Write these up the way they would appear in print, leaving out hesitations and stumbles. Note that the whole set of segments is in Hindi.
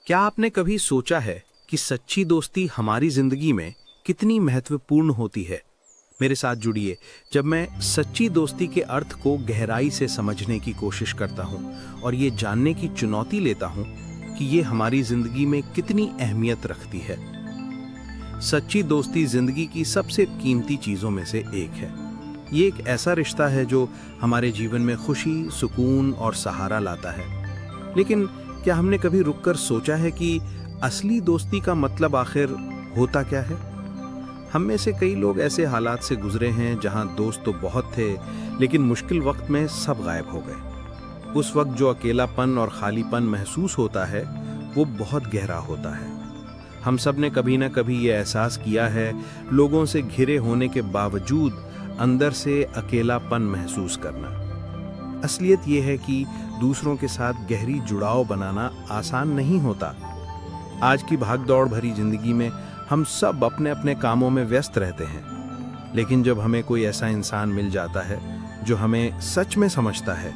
क्या आपने कभी सोचा है कि सच्ची दोस्ती हमारी जिंदगी में कितनी महत्वपूर्ण होती है? मेरे साथ जुड़िए जब मैं सच्ची दोस्ती के अर्थ को गहराई से समझने की कोशिश करता हूँ और ये जानने की चुनौती लेता हूँ कि ये हमारी जिंदगी में कितनी अहमियत रखती है। सच्ची दोस्ती जिंदगी की सबसे कीमती चीजों में से एक है। ये एक ऐसा रिश्ता है जो हमारे जीवन में खुशी, सुकून और सहारा लाता है। लेकिन क्या हमने कभी रुककर सोचा है कि असली दोस्ती का मतलब आखिर होता क्या है? हम में से कई लोग ऐसे हालात से गुजरे हैं जहां दोस्त तो बहुत थे, लेकिन मुश्किल वक्त में सब गायब हो गए। उस वक्त जो अकेलापन और खालीपन महसूस होता है वो बहुत गहरा होता है। हम सब ने कभी ना कभी ये एहसास किया है, लोगों से घिरे होने के बावजूद अंदर से अकेलापन महसूस करना। असलियत यह है कि दूसरों के साथ गहरी जुड़ाव बनाना आसान नहीं होता। आज की भागदौड़ भरी जिंदगी में हम सब अपने अपने कामों में व्यस्त रहते हैं, लेकिन जब हमें कोई ऐसा इंसान मिल जाता है जो हमें सच में समझता है,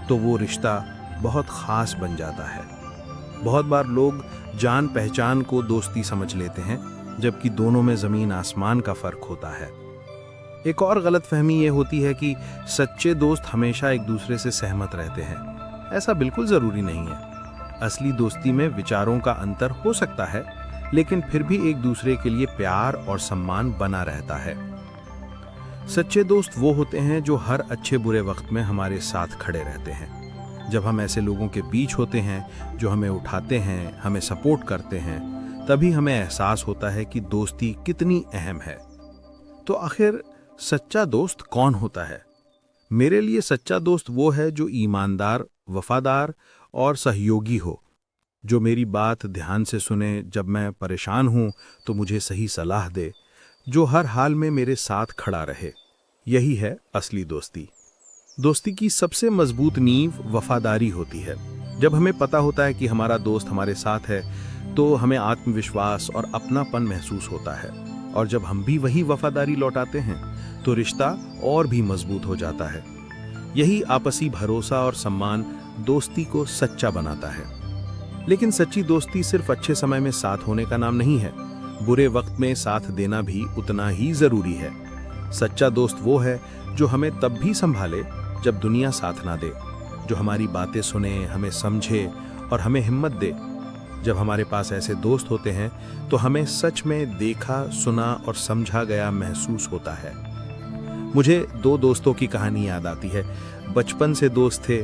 तो वो रिश्ता बहुत खास बन जाता है। बहुत बार लोग जान पहचान को दोस्ती समझ लेते हैं, जबकि दोनों में जमीन आसमान का फर्क होता है। एक और गलतफहमी ये होती है कि सच्चे दोस्त हमेशा एक दूसरे से सहमत रहते हैं। ऐसा बिल्कुल जरूरी नहीं है। असली दोस्ती में विचारों का अंतर हो सकता है, लेकिन फिर भी एक दूसरे के लिए प्यार और सम्मान बना रहता है। सच्चे दोस्त वो होते हैं जो हर अच्छे बुरे वक्त में हमारे साथ खड़े रहते हैं। जब हम ऐसे लोगों के बीच होते हैं जो हमें उठाते हैं, हमें सपोर्ट करते हैं, तभी हमें एहसास होता है कि दोस्ती कितनी अहम है। तो आखिर सच्चा दोस्त कौन होता है? मेरे लिए सच्चा दोस्त वो है जो ईमानदार, वफादार और सहयोगी हो, जो मेरी बात ध्यान से सुने, जब मैं परेशान हूं तो मुझे सही सलाह दे, जो हर हाल में मेरे साथ खड़ा रहे। यही है असली दोस्ती। दोस्ती की सबसे मजबूत नींव वफादारी होती है। जब हमें पता होता है कि हमारा दोस्त हमारे साथ है, तो हमें आत्मविश्वास और अपनापन महसूस होता है, और जब हम भी वही वफादारी लौटाते हैं तो रिश्ता और भी मजबूत हो जाता है। यही आपसी भरोसा और सम्मान दोस्ती को सच्चा बनाता है। लेकिन सच्ची दोस्ती सिर्फ अच्छे समय में साथ होने का नाम नहीं है। बुरे वक्त में साथ देना भी उतना ही जरूरी है। सच्चा दोस्त वो है जो हमें तब भी संभाले जब दुनिया साथ ना दे, जो हमारी बातें सुने, हमें समझे और हमें हिम्मत दे। जब हमारे पास ऐसे दोस्त होते हैं तो हमें सच में देखा, सुना और समझा गया महसूस होता है। मुझे दो दोस्तों की कहानी याद आती है। बचपन से दोस्त थे,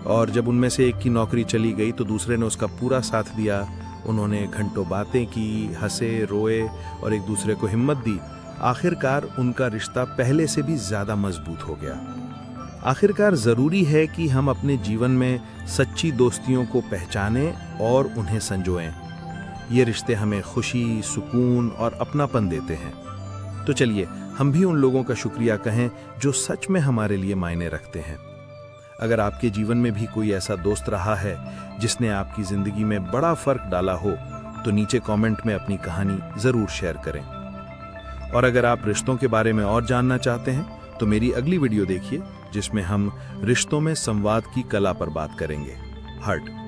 और जब उनमें से एक की नौकरी चली गई तो दूसरे ने उसका पूरा साथ दिया। उन्होंने घंटों बातें की, हंसे, रोए और एक दूसरे को हिम्मत दी। आखिरकार उनका रिश्ता पहले से भी ज्यादा मजबूत हो गया। आखिरकार जरूरी है कि हम अपने जीवन में सच्ची दोस्तियों को पहचानें और उन्हें संजोएं। ये रिश्ते हमें खुशी, सुकून और अपनापन देते हैं। तो चलिए हम भी उन लोगों का शुक्रिया कहें जो सच में हमारे लिए मायने रखते हैं। अगर आपके जीवन में भी कोई ऐसा दोस्त रहा है जिसने आपकी जिंदगी में बड़ा फर्क डाला हो, तो नीचे कमेंट में अपनी कहानी जरूर शेयर करें। और अगर आप रिश्तों के बारे में और जानना चाहते हैं तो मेरी अगली वीडियो देखिए, जिसमें हम रिश्तों में संवाद की कला पर बात करेंगे। हार्ट।